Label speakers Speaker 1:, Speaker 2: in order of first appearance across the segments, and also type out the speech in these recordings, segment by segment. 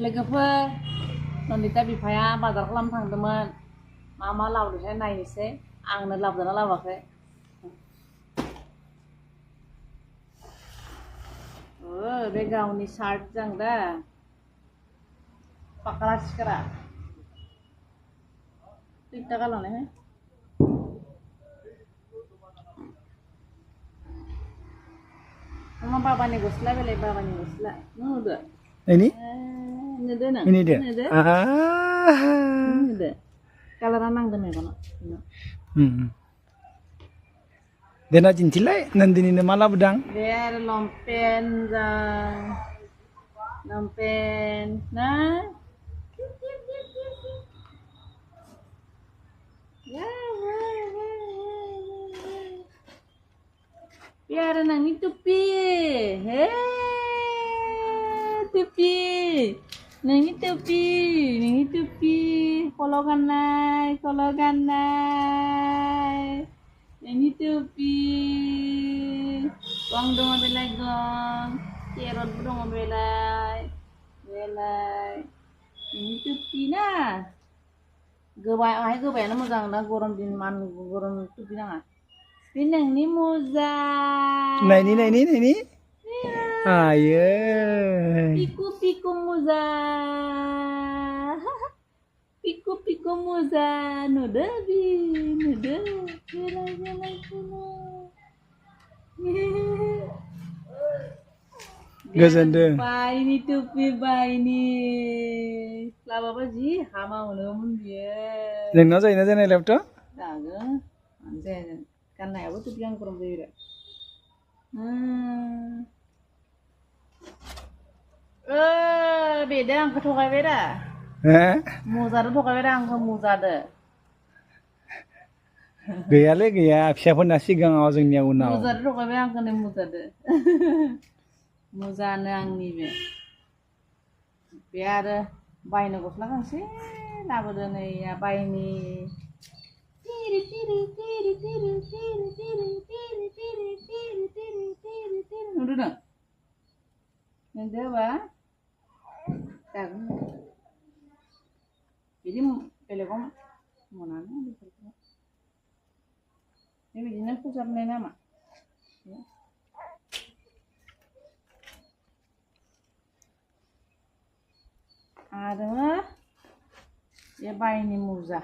Speaker 1: लोगोफोर नन्दिता बिफाया बाजार खालामनो थांदोंमोन मा मा लाबोदोंथाय नायनोसै आंनो लाबोदोंना लाबोआखै बे गावनि शार्ट जों दा पाकरा सिकरा 30 টাকা लानाय Mama babanya gosla beli babanya gosla nude
Speaker 2: ini
Speaker 1: nude na
Speaker 2: ini dia
Speaker 1: nude
Speaker 2: ah
Speaker 1: nude kalau ranang demi kono
Speaker 2: dena cincilai nandini ne malah bedang
Speaker 1: biar lompen nah ya biar nang itu pi tupi nang itu pi kologan nai nang itu pi gong dong belai gong kerot dong belai nang itu pi na gobai na moजां na gorom din man gorom tupi nanga Pinang ni moza.
Speaker 2: nah ini ayo
Speaker 1: Piku moza. Piku moza. Nude bi, nude. Jalan.
Speaker 2: gazandeng
Speaker 1: Ba ini tupi ba ini. Laba apa sih? Hama udah dia.
Speaker 2: nengno जायोना laptop
Speaker 1: Daga. Anjay. Karena apa tuh yang kurang beda. Beda angka tokai beda. Muzada tokai beda angka muzada.
Speaker 2: गैया फिसाफोरना सिगाङाव जोंनिया उनाव
Speaker 1: Muzada tokai beda angka nih muzada. Muzana आंनि बे. Biar बायनो गस्ला गांसे लाबोदो नै बायनि नुदों ba jadi belegom monana ini bijinan pusat nama ada ya bayi muza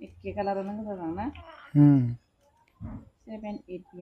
Speaker 1: Ikke kalau orang itu na 7-8